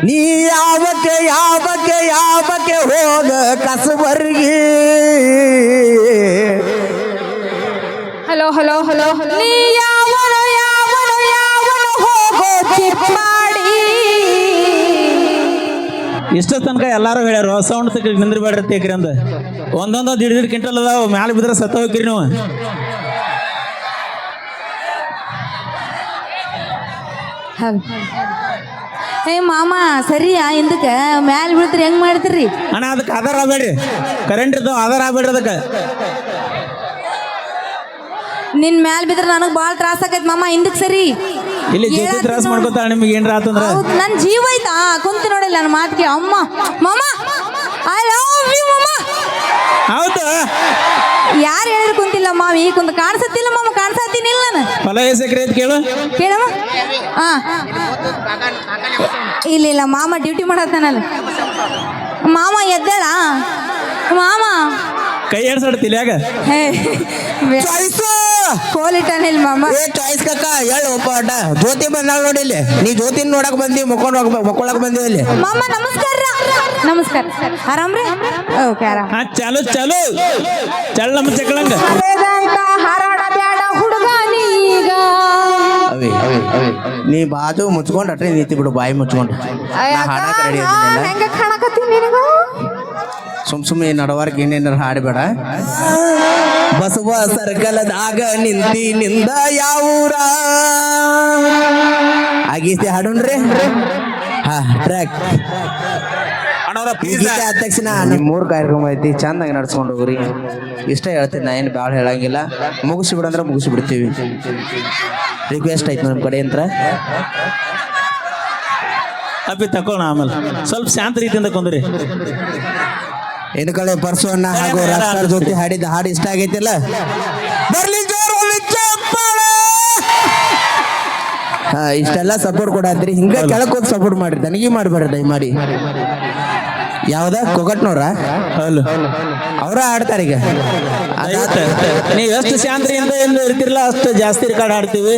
ನೀ ಯಾವಕ್ಕೆ ಹೋಗ ಕಸಬರ್ಗಿ hello hello hello ನೀ ಯಾವನು ಹೋಗೋ ಚಿಪ್ಪಾಡಿ. ಇಷ್ಟ ತನಕ ಎಲ್ಲಾರು ಹೇಳ್ಯಾರ ಸೌಂಡ್ ತಕ್ಕ ನಿಂದ್ರಬೇಡ್ರಿ ತೇಕ್ರಿ ಅಂದ. ಒಂದೊಂದು ದಿಢೀರ್ ಕ್ವಿಂಟಲ್ ಅದಾವ, ಮ್ಯಾಲೆ ಬಿದ್ರೆ ಸತ್ತ ಹೋಗ್ರಿ ನೀವು. ಏ ಮಾಮ ಸರಿಯಾ ಹಿಂದಕ್ಕೆ ಮ್ಯಾಲ ಬೀಳ್ತೀರಿ ಹೆಂಗ್ ಮಾಡ್ತೀರಿ ಅಣ್ಣ? ಅದಕ್ಕೆ ಆಧಾರ ಆಗ್ಬೇಡ್ರಿ, ಕರೆಂಟ್ ಇರ್ತಾವ, ಆಧಾರ ಆಗ್ಬೇಡ್ರಿ ಅದಕ್ಕೆ. ನಿನ್ ಮ್ಯಾಲ ಬಿದ್ರೆ ನನಗ್ ಬಾಳ ತ್ರಾಸ ಆಕೈತಿ ಮಾಮ, ಹಿಂದಕ್ ಸರಿ. ಇಲ್ಲಿ ಜೊತೆ ತ್ರಾಸ ಮಾಡ್ಕೊತಾಳ, ನಿಮ್ಗೆ ಏನ್ರ ಆತಂದ್ರ ನನ್ ಜೀವ ಐತಾ ಕುಂತಿ ನೋಡಿಲ್ಲ ನನ್ನ ಮಾತಿಗೆ. ಅಮ್ಮ ಮಾಮ ಐ ಲವ್ ಯು ಮಾಮ. ಹೌದು, ಯಾರು ಹೇಳಿದ್ರು ಕುಂತಿಲ್ಲ ಮಾವ, ಈ ಕುಂತ ಕಾಣಿಸತ್ತಿಲ್ಲ ಮಾಮ, ಕಾಣಿಸತ್ತೀನಿಲ್ಲ ನಾನು. ಫಲ ಎಷ್ಟು ಎಕರೆ ಐತಿ ಕೇಳು? ಕೇಳಮ್ಮ. ಹಾ ಇಲ್ಲ ಮಾಮ ಡ್ಯೂಟಿ ಮಾಡತ್ತಾನಲ್ಲ. ಮಾಮ ಎದ್ದೇಳ ಮಾಮ. ಕೈ ಎಡ್ಸಾಡ್ ತಿಲ್ಯಾಗ ಕೋಲಿಟ್ಟಾನಿಲ್ಲ ಮಾಮ. ಚಾಯ್ಸ್ ಕಕ್ಕ ಹೇಳು ಒಪ್ಪ ಅಡ್ಡ. ಜ್ಯೋತಿ ಬಂದಾಳ ನೋಡಿ ಇಲ್ಲಿ. ನೀ ಜ್ಯೋತಿನ ನೋಡಕ್ ಬಂದಿ, ಮಕ್ಕೊಳಕ್ ಬಂದಿ ಇಲ್ಲಿ. ಮಾಮ ನಮಸ್ಕಾರ. ನಮಸ್ಕಾರ, ಆರಾಮ್ರಿ? ಓಕೆ ಆರಾಮ್. ಹಾ ಚಾಲು ಚಾಲು ಚಲ್ ನಮ್ಮ ಚಕ್ಕಳಂಗ ಹಾರಾಡ ಬ್ಯಾಡ ಹುಡುಗ ನೀಗ. ನೀ ಬಾಜು ಮುಚ್ಕೊಂಡ್ ಅಟ್ರೆ ನೀತಿ ಬಿಡು, ಬಾಯಿ ಮುಚ್ಕೊಂಡು. ಹೆಂಗ ಕಾಣಕತ್ತೀನಿ ನಿನಗ? ಸುಮ್ಮನೆ ನಡವಾರ್ಕ ಏನೇನಾರ ಹಾಡಬೇಡ. ಬಸವ ಸರ್ಕಲದಾಗ ನಿಂದ ಯಾವೂರ ಆಗೀತೆ ಹಾಡೋಣ್ರಿ. ಹಾ ಟ್ರ್ಯಾಕ್ ಆದ ತಕ್ಷಣ ನಿಮ್ 3 ಕಾರ್ಯಕ್ರಮ ಐತಿ, ಚಂದಾಗಿ ನಡ್ಸ್ಕೊಂಡು ಹೋಗ್ರಿ. ಇಷ್ಟ ಹೇಳ್ತೀನಿ, ನಾ ಏನು ಭಾಳ ಹೇಳಂಗಿಲ್ಲ. ಮುಗಿಸಿಬಿಡಂದ್ರೆ ಮುಗಿಸಿಬಿಡ್ತೀವಿ. ರಿಕ್ವೆಸ್ಟ್ ಐತಿ ನಮ್ಮ ಕಡೆ ಅಂತ. ಅಪ್ಪಿ ತಕೊಳ್ಳೋಣ, ಆಮೇಲೆ ಸ್ವಲ್ಪ ಶಾಂತ ರೀತಿಯಿಂದ ಕೊಂದ್ರಿ. ಇನ್ನು ಕಡೆ ಪರ್ಸೋಣ ಹಾಗೂ ರಾಷ್ಟ್ರ ಜೊತೆ ಹಾಡಿದ ಹಾಡು ಇಷ್ಟ ಆಗೈತಿಲ್ಲ? ಬರ್ಲಿ ಹಾ, ಇಷ್ಟೆಲ್ಲ ಸಪೋರ್ಟ್ ಕೊಡತ್ರಿ. ಹಿಂಗ ಕೆಳಕ್ ಹೋಗಿ ಸಪೋರ್ಟ್ ಮಾಡ್ರಿ, ನನಗೆ ಮಾಡ್ಬೇಡ್ರಿ ದಯಮಾಡಿ. ಯಾವ್ದ ಕೊಗಟ್ನವ್ರ ಅವ್ರ ಆಡ್ತಾರ. ಈಗ ನೀವ್ ಎಷ್ಟು ಶಾಂತಿಯಿಂದ ಇರ್ತಿರಲ್ಲ ಅಷ್ಟು ಜಾಸ್ತಿ ರೆಕಾರ್ಡ್ ಆಡ್ತೀವಿ.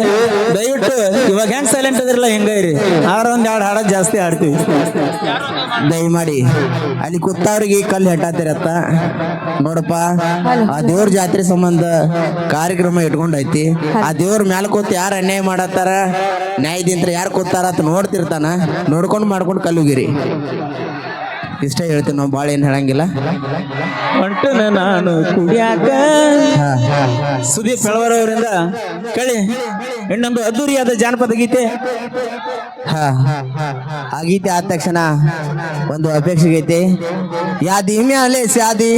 ದಯವಿಟ್ಟು ಇವಾಗ ಹೆಂಗ್ ಸೈಲೆಂಟ್ ಅದಿರಲ್ಲ ಹಿಂಗ ಇರಿ, ಆದ್ರ ಒಂದ್ 2 ಹಾಡೋದ್ ಜಾಸ್ತಿ ಆಡ್ತೀವಿ. ದಯಮಾಡಿ ಅಲ್ಲಿ ಕೂತವ್ರಿಗೆ ಕಲ್ಲು ಹೆಟ್ಟಾತಿರತ್ತ ನೋಡಪ್ಪ. ಆ ದೇವ್ರ ಜಾತ್ರೆ ಸಂಬಂಧ ಕಾರ್ಯಕ್ರಮ ಇಟ್ಕೊಂಡೈತಿ. ಆ ದೇವ್ರ ಮ್ಯಾಲ ಕೂತ್ ಯಾರು ಅನ್ಯಾಯ ಮಾಡತ್ತಾರ, ನ್ಯಾಯದಿಂತ್ರ ಯಾರು ಕೂತಾರ ಅಂತ ನೋಡ್ತಿರ್ತಾನ. ನೋಡ್ಕೊಂಡು ಮಾಡ್ಕೊಂಡು ಕಲ್ಲುಗಿರಿ. ಇಷ್ಟ ಹೇಳ್ತೀನಿ, ನಾವು ಭಾಳ ಏನು ಹೇಳಂಗಿಲ್ಲ. ಹೊಂಟನ ನಾನು ಕುಡಿಯಾಕ. ಸುದೀಪ್ ಬೆಳವರ್ ಅವರಿಂದ ಕೇಳಿ ಇನ್ನೊಂದು ಅದ್ದೂರಿಯಾದ ಜಾನಪದ ಗೀತೆ. ಆ ಗೀತೆ ಆದ ತಕ್ಷಣ ಒಂದು ಅಪೇಕ್ಷೆ ಐತಿ, ಯಾದಿ ಮ್ಯಾಲೆ ಸ್ಯಾದಿ.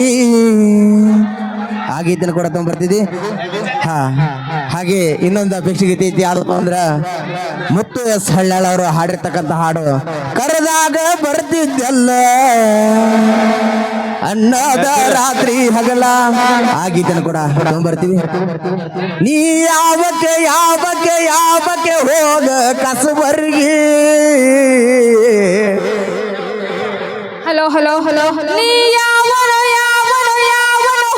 ಆ ಗೀತೆನ ಕೂಡ ತೊಗೊಂಡ್ಬರ್ತಿದ್ವಿ. ಹಾಗೆ ಇನ್ನೊಂದು ಅಪೇಕ್ಷೆ ಗೀತೆ ಐತಿ, ಯಾವ್ದಪ್ಪ ಅಂದ್ರ ಮುತ್ತು ಎಸ್ ಹಳ್ಯಾಳ ಅವರು ಹಾಡಿರ್ತಕ್ಕಂಥ ಹಾಡು, ಕರೆದಾಗ ಬರ್ತಿದ್ದಲ್ಲ ಅನ್ನದ ರಾತ್ರಿ ಹಗಲ. ಆ ಗೀತೆನ ಕೂಡ ತೊಗೊಂಡ್ಬರ್ತೀವಿ. ನೀ ಯಾವಕ್ಕೆ ಹೋಗ ಕಸಬರ್ಗಿ. ಹಲೋ ಹಲೋ ಹಲೋ ನೀ ಯಾವನು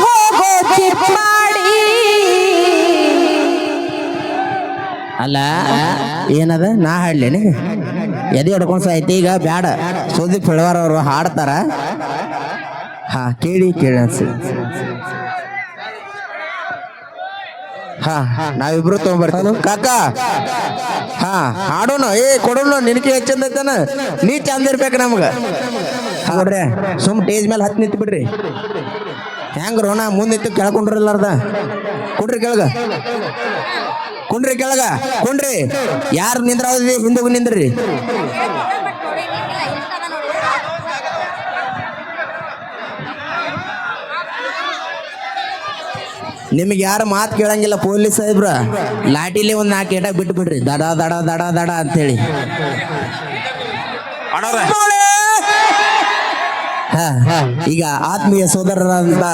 ಹೋಗೋ ಚಿಪ್ಪಾಡಿ. ಅಲ್ಲ ಏನದ ನಾ ಹಾಡ್ಲೇನೆ ಎದೆ ಹೊಡ್ಕೊಂಡ್ ಸಾಯ್ತಿ. ಈಗ ಬ್ಯಾಡ, ಸುದೀಪ್ ಬೆಳವಾರ್ ಅವರು ಹಾಡ್ತಾರ. ಕೇಳಿ ಅನ್ಸಿ. ನಾವಿಬ್ರು ತಗೊಂಡ್ಬರ್ತೀವಿ ಕಾಕ. ಹಾಡೋಣ, ಕೊಡೋಣ. ನಿನಗೆ ಹೆಚ್ಚು ಚಂದ ಐತಾನ, ನೀ ಚಂದ ಇರ್ಬೇಕು ನಮ್ಗ. ನೋಡ್ರಿ ಸುಮ್ ಟೇಜ್ ಮೇಲೆ ಹತ್ತು ನಿಂತು ಬಿಡ್ರಿ. ಹೆಂಗ್ರ ನಾ ಮುಂದೆ ನಿಂತು ಕೆಳ್ಕೊಂಡ್ರಲ್ಲಾರ್ದ ಕುಡ್ರಿ ಕೆಳಗ, ಕುಂಡ್ರಿ. ಯಾರು ನಿಂದ್ರಾವ್ರಿ ಹಿಂದೆ ನಿಂದ್ರಿ. ನಿಮಗೆ ಯಾರು ಮಾತು ಕೇಳಂಗಿಲ್ಲ ಪೊಲೀಸ್ ಸಾಹೇಬ್ರ. ಲಾಟಿಲಿ ಒಂದು 4 ಏಟ ಬಿಟ್ಟು ಬಿಡ್ರಿ, ದಡ ದಡ ದಡ ದಡ ಅಂತೇಳಿ. ಈಗ ಆತ್ಮೀಯ ಸೋದರರಾದಂತ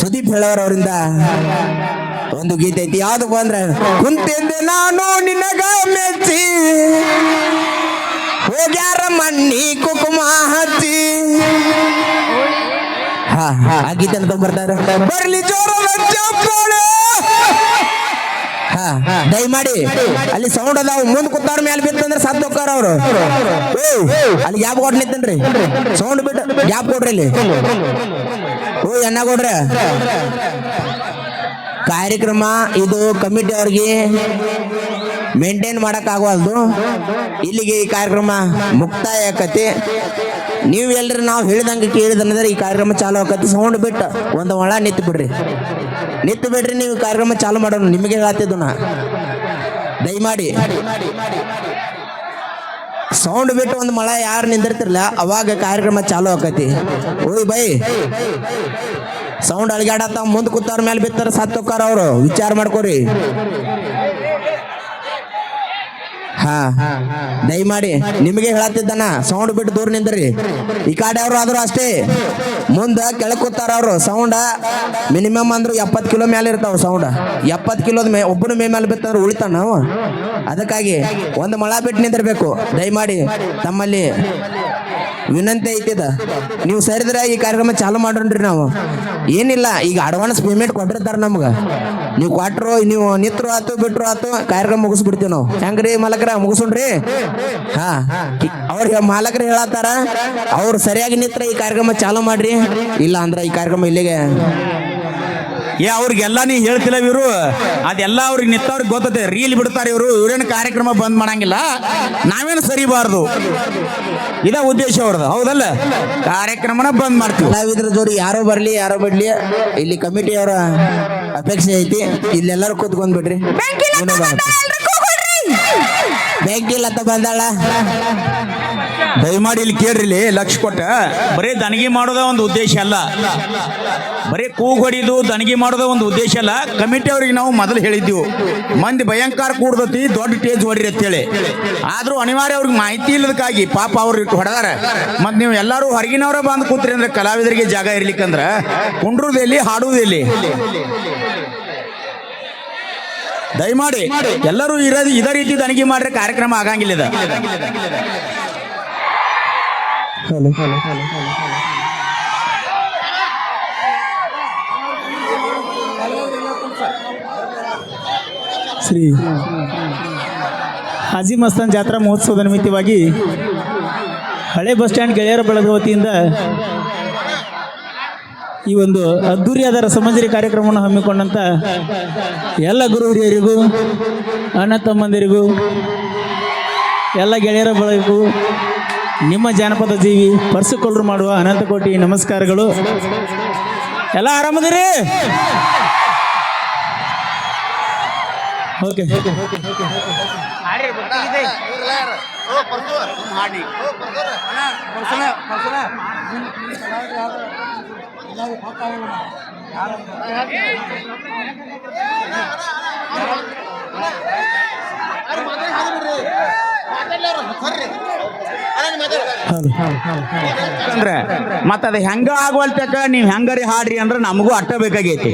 ಸುದೀಪ್ ಬೆಳವರ್ ಅವರಿಂದ ಒಂದು ಗೀತೆ ಐತಿ. ಯಾವ್ದಪ್ಪ ಅಂದ್ರೆ, ಕುಂತಿದ್ದೆ ನಾನು ನಿನಗ ಮೆಚ್ಚಿ ಹೋಗ್ಯಾರ ಮಣ್ಣಿ ಕುಕುಮ ಹಚ್ಚಿ. ಆ ಗೀತೆ ಬರ್ತಾರೆ. ಬರ್ಲಿ ಜೋರ ಹಾ ದಯಮಾಡಿ ಅಲ್ಲಿ ಸೌಂಡ್ ಅದಾವ ಮುಂದ್ ಕೂತಾರ ಮೇಲೆ ಬಿತ್ತಂದ್ರೆ ಸತ್ ಹೋಗ್ತಾರ ಅವ್ರು ಅಲ್ಲಿ ಗ್ಯಾಪ್ ಕೊಟ್ಟು ನಿಂತನ್ರಿ ಸೌಂಡ್ ಬಿಟ್ಟು ಗ್ಯಾಪ್ ಕೊಡ್ರಿ ಇಲ್ಲಿ ಓ ಎನ್ನ ಕೊಡ್ರಿ ಕಾರ್ಯಕ್ರಮ ಇದು ಕಮಿಟಿ ಅವ್ರಿಗೆ ಮೇಂಟೈನ್ ಮಾಡಕ್ ಆಗವಲ್ದು ಇಲ್ಲಿಗೆ ಈ ಕಾರ್ಯಕ್ರಮ ಮುಕ್ತಾಯ ಆಕತಿ ನೀವು ಎಲ್ರಿ ನಾವು ಹೇಳಿದಂಗೆ ಕೇಳಿದಂದ್ರೆ ಈ ಕಾರ್ಯಕ್ರಮ ಚಾಲು ಆಕತಿ ಸೌಂಡ್ ಬಿಟ್ಟು ಒಂದು ಒಳ ನಿಂತು ಬಿಡ್ರಿ ನೀವು ಕಾರ್ಯಕ್ರಮ ಚಾಲು ಮಾಡೋಣ ನಿಮಗೆ ಹೇಳ್ತಿದ್ದು ನಾ ದಯಮಾಡಿ ಸೌಂಡ್ ಬಿಟ್ಟು ಒಂದು ಮಳ ಯಾರು ನಿಂದಿರ್ತಿರ್ಲ ಅವಾಗ ಕಾರ್ಯಕ್ರಮ ಚಾಲು ಆಕತಿ ಓಯ್ ಬೈ ಸೌಂಡ್ ಅಳಿಗಾಡತ್ತ ಮುಂದ್ ಕೂತಾರ ಮೇಲೆ ಬಿತ್ತಾರ ಸತ್ ಹೋಕ್ಕಾರ ಅವ್ರು ವಿಚಾರ ಮಾಡ್ಕೋರಿ ಹಾ ದಯಮಾಡಿ ನಿಮಗೆ ಹೇಳತ್ತಿದ್ದಾನ ಸೌಂಡ್ ಬಿಟ್ಟು ದೂರ ನಿಂದ್ರಿ ಈ ಕಡೆ ಅವ್ರು ಆದ್ರೂ ಅಷ್ಟೇ ಮುಂದ ಕೆಳಕ್ ಕೂತಾರ ಅವ್ರು ಸೌಂಡ್ ಮಿನಿಮಮ್ ಅಂದ್ರು 70 ಕಿಲೋ ಮೇಲೆ ಇರ್ತಾವ ಸೌಂಡ್ 70 ಕಿಲೋದ ಒಬ್ಬನ ಮೇಲೆ ಬಿತ್ತಂದ್ರೆ ಉಳಿತಾನ ನಾವು ಅದಕ್ಕಾಗಿ ಒಂದು ಮಳ ಬಿಟ್ಟು ನಿಂದಿರ್ಬೇಕು ದಯಮಾಡಿ ತಮ್ಮಲ್ಲಿ ವಿನಂತಿ ಐತಿದ ನೀವು ಸರಿದ್ರೆ ಈ ಕಾರ್ಯಕ್ರಮ ಚಾಲು ಮಾಡೋಣ್ರಿ ನಾವು ಏನಿಲ್ಲ ಈಗ ಅಡ್ವಾನ್ಸ್ ಪೇಮೆಂಟ್ ಕೊಟ್ಟಿರ್ತಾರ ನಮ್ಗ ನೀವು ಕೊಟ್ರು ನೀವು ನಿತ್ರು ಆತು ಬಿಟ್ರು ಆತು ಕಾರ್ಯಕ್ರಮ ಮುಗಿಸ್ಬಿಡ್ತೀವಿ ನಾವು ಹೆಂಗ್ರಿ ಮಾಲಕರ ಮುಗಿಸೋಣ್ರಿ ಹಾ ಅವ್ರಿಗೆ ಮಾಲಕರು ಹೇಳತ್ತಾರ ಅವ್ರು ಸರಿಯಾಗಿ ನಿತ್ರ ಈ ಕಾರ್ಯಕ್ರಮ ಚಾಲು ಮಾಡ್ರಿ ಇಲ್ಲ ಅಂದ್ರ ಈ ಕಾರ್ಯಕ್ರಮ ಇಲ್ಲಿಗೆ ಅವ್ರಿಗೆಲ್ಲ ನೀ ಹೇಳ್ತಿಲ್ಲ ಇವರು ಅದೆಲ್ಲ ಅವ್ರಿಗೆ ನಿತ್ತವ್ರಿಗೆ ಗೊತ್ತದೆ ರೀಲ್ ಬಿಡ್ತಾರೆ ಇವ್ರೇನು ಕಾರ್ಯಕ್ರಮ ಬಂದ್ ಮಾಡಂಗಿಲ್ಲ ನಾವೇನು ಸರಿಬಾರ್ದು ಇದ ಉದ್ದೇಶ ಅವ್ರದ್ದು ಹೌದಲ್ಲ ಕಾರ್ಯಕ್ರಮನ ಬಂದ್ ಮಾಡ್ತೀವಿ ಕಲಾವಿದ್ರ ಜೋಡಿ ಯಾರೋ ಬರ್ಲಿ ಯಾರೋ ಬಿಡ್ಲಿ ಇಲ್ಲಿ ಕಮಿಟಿ ಅವರ ಅಪೇಕ್ಷೆ ಐತಿ ಇಲ್ಲೆಲ್ಲರೂ ಕೂತ್ಕೊಂಡ್ ಬಿಡ್ರಿ ಬೆಂಕಿ ಲತ್ತ ಬಂದಾಳ ದಯಮಾಡಿ ಇಲ್ಲಿ ಕೇಳ್ರಿ ಲಕ್ಷ ಕೊಟ್ಟ ಬರೀ ದನಗಿ ಮಾಡೋದ ಒಂದು ಉದ್ದೇಶ ಅಲ್ಲ ಬರೀ ಕೂಗ್ ಹೊಡಿದು ದನಗಿ ಮಾಡೋದ ಒಂದು ಉದ್ದೇಶ ಅಲ್ಲ ಕಮಿಟಿ ಅವ್ರಿಗೆ ನಾವು ಮೊದಲು ಹೇಳಿದ್ದೀವಿ ಮಂದಿ ಭಯಂಕರ ಕೂಡ್ದತಿ ದೊಡ್ಡ ಟೇಜ್ ಹೊಡ್ರಿ ಅಂತೇಳಿ ಆದ್ರೂ ಅನಿವಾರ್ಯ ಅವ್ರಿಗೆ ಮಾಹಿತಿ ಇಲ್ಲದಕ್ಕಾಗಿ ಪಾಪ ಅವ್ರು ಹೊಡೆದಾರ ಮತ್ ನೀವು ಎಲ್ಲರೂ ಹೊರಗಿನವರ ಬಂದು ಕೂತ್ರಿ ಅಂದ್ರೆ ಕಲಾವಿದರಿಗೆ ಜಾಗ ಇರ್ಲಿಕ್ಕಂದ್ರ ಕುಂಡ್ರುದೆಲ್ಲಿ ಹಾಡುವುದೆಲ್ಲಿ ದಯಮಾಡಿ ಎಲ್ಲರೂ ಇದೇ ರೀತಿ ದನಗಿ ಮಾಡ್ರೆ ಕಾರ್ಯಕ್ರಮ ಆಗಂಗಿಲ್ಲ ಇದು ಶ್ರೀ ಹಾಜಿ ಮಸ್ತಾನ್ ಜಾತ್ರಾ ಮಹೋತ್ಸವದ ನಿಮಿತ್ತವಾಗಿ ಹಳೆ ಬಸ್ ಸ್ಟ್ಯಾಂಡ್ ಗೆಳೆಯರ ಬಳಗದ ವತಿಯಿಂದ ಈ ಒಂದು ಅದ್ದೂರಿಯಾದ ರಸಮಂಜರಿ ಕಾರ್ಯಕ್ರಮವನ್ನು ಹಮ್ಮಿಕೊಂಡಂಥ ಎಲ್ಲ ಗುರು ಹಿರಿಯರಿಗೂ ಅಣ್ಣ ತಮ್ಮಂದಿರಿಗೂ ಎಲ್ಲ ಗೆಳೆಯರ ಬಳಗಕ್ಕೂ ನಿಮ್ಮ ಜಾನಪದ ಜೀವಿ ಪರ್ಸುಕೊಳ್ಳರು ಮಾಡುವ ಅನಂತ ಕೋಟಿ ನಮಸ್ಕಾರಗಳು. ಎಲ್ಲ ಆರಾಮದಿರಿ? ಓಕೆ. ಅಂದ್ರೆ ಮತ್ತ ಅದ ಹೆಂಗ ಆಗುವಲ್ತಕ ನೀವ್ ಹೆಂಗರಿ ಹಾಡ್ರಿ ಅಂದ್ರೆ ನಮಗೂ ಅಟ್ಟ ಬೇಕಾಗೈತಿ.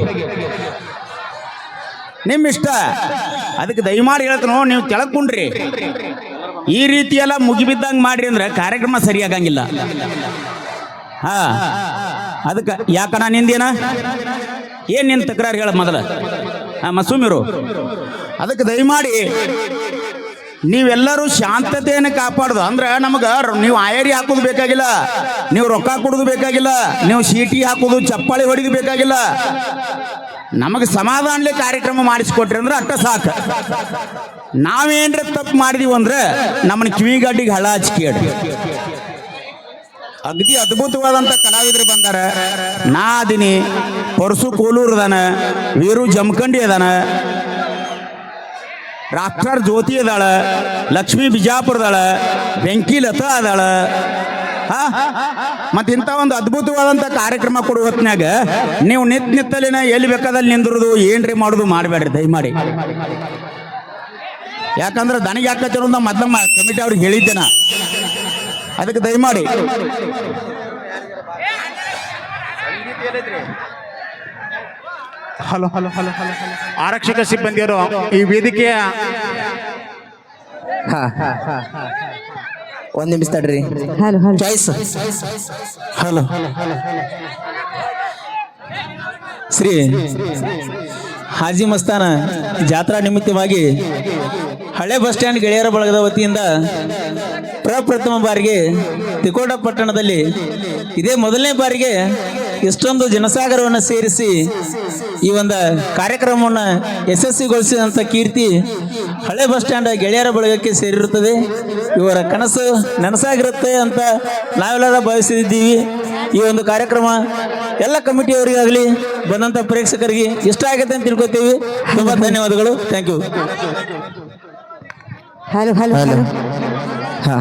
ನಿಮ್ ಇಷ್ಟ. ಅದಕ್ಕೆ ದಯಮಾಡಿ ಹೇಳ್ತನೋ ನೀವು ತೆಳಕೊಂಡ್ರಿ ಈ ರೀತಿ ಎಲ್ಲ ಮುಗಿಬಿದ್ದಂಗೆ ಮಾಡ್ರಿ ಅಂದ್ರೆ ಕಾರ್ಯಕ್ರಮ ಸರಿಯಾಗಂಗಿಲ್ಲ. ಹಾ ಅದಕ್ಕೆ ಯಾಕಣ್ಣ ನಿಂದೇನ ಏನ್ ನಿನ್ ತಕರಾರು ಹೇಳ ಮೊದಲ ಮಸೂಮಿರು. ಅದಕ್ಕೆ ದಯಮಾಡಿ ನೀವೆಲ್ಲರೂ ಶಾಂತತೆಯನ್ನು ಕಾಪಾಡೋದು ಅಂದ್ರೆ ನಮಗೆ ನೀವು ಆಯರಿ ಹಾಕೋದು ಬೇಕಾಗಿಲ್ಲ, ನೀವು ರೊಕ್ಕ ಕೊಡೋದು ಬೇಕಾಗಿಲ್ಲ, ನೀವು ಸೀಟಿ ಹಾಕೋದು ಚಪ್ಪಾಳಿ ಹೊಡಿದು ಬೇಕಾಗಿಲ್ಲ. ನಮಗೆ ಸಮಾಧಾನಲೆ ಕಾರ್ಯಕ್ರಮ ಮಾಡಿಸ್ಕೊಟ್ರಿ ಅಂದ್ರೆ ಅಟ್ಟ ಸಾಕು. ನಾವೇನ್ರ ತಪ್ಪು ಮಾಡಿದೀವಿ ಅಂದ್ರೆ ನಮ್ಮನ್ನ ಕಿವಿಗಡ್ಡಿಗೆ ಹಳ ಹಚ್ಚಿ ಕೇಳ್ರಿ. ಅಗದಿ ಅದ್ಭುತವಾದಂಥ ಕಲಾವಿದರು ಬಂದಾರ. ನಾ ಅದೀನಿ, ಪರಸು ಕೋಲೂರು ಅದಾನ, ವೀರು ಜಮಖಂಡಿ ಅದಾನ, ಡಾಕ್ಟರ್ ಜ್ಯೋತಿ ಅದಾಳ, ಲಕ್ಷ್ಮೀ ಬಿಜಾಪುರದಾಳ, ಬೆಂಕಿ ಲತಾ ಅದಾಳ. ಮತ್ತೆ ಇಂಥ ಒಂದು ಅದ್ಭುತವಾದಂಥ ಕಾರ್ಯಕ್ರಮ ಕೊಡುವ ಹೊತ್ನ್ಯಾಗ ನೀವು ನಿತ್ತಲಿನ ಎಲ್ಲಿ ಬೇಕಾದಲ್ಲಿ ನಿಂದಿರೋದು ಏನ್ರಿ ಮಾಡೋದು ಮಾಡಬೇಡ್ರಿ ದಯಮಾಡಿ. ಯಾಕಂದ್ರೆ ದನಿಗೆ ಹಾಕತ್ತಿರೋ ಮೊದಲ ಕಮಿಟಿ ಅವ್ರಿಗೆ ಹೇಳಿದ್ದೇನ. ಅದಕ್ಕೆ ದಯಮಾಡಿ ಹಲೋ ಹಲೋ ಹಲೋ ಹಲೋ ಆರಕ್ಷಕ ಸಿಬ್ಬಂದಿಯವರು ಈ ವೇದಿಕೆಯ ಒಂದ್ ನಿಮಿಷ ತಡ್ರಿ. ಚಾಯ್ಸ್ ಹಲೋ ಶ್ರೀ ಹಾಜಿ ಮಸ್ತಾನ ಜಾತ್ರಾ ನಿಮಿತ್ತವಾಗಿ ಹಳೆ ಬಸ್ ಸ್ಟ್ಯಾಂಡ್ ಗೆಳೆಯರ ಬಳಗದ ವತಿಯಿಂದ ಪ್ರಪ್ರಥಮ ಬಾರಿಗೆ ತಿಕೋಟ ಪಟ್ಟಣದಲ್ಲಿ ಇದೇ ಮೊದಲನೇ ಬಾರಿಗೆ ಇಷ್ಟೊಂದು ಜನಸಾಗರವನ್ನು ಸೇರಿಸಿ ಈ ಒಂದು ಕಾರ್ಯಕ್ರಮವನ್ನು ಯಶಸ್ವಿಗೊಳಿಸಿದಂಥ ಕೀರ್ತಿ ಹಳೆ ಬಸ್ ಸ್ಟ್ಯಾಂಡ್ ಗೆಳೆಯರ ಬಳಗಕ್ಕೆ ಸೇರಿರುತ್ತದೆ. ಇವರ ಕನಸು ನನಸಾಗಿರುತ್ತೆ ಅಂತ ನಾವೆಲ್ಲರ ಭಾವಿಸಿದ್ದೀವಿ. ಈ ಒಂದು ಕಾರ್ಯಕ್ರಮ ಎಲ್ಲ ಕಮಿಟಿಯವರಿಗಾಗಲಿ ಬಂದಂಥ ಪ್ರೇಕ್ಷಕರಿಗೆ ಇಷ್ಟ ಆಗುತ್ತೆ ಅಂತ ತಿಳ್ಕೊತೀವಿ. ತುಂಬ ಧನ್ಯವಾದಗಳು. Thank you. Hello hello hello ಹಾ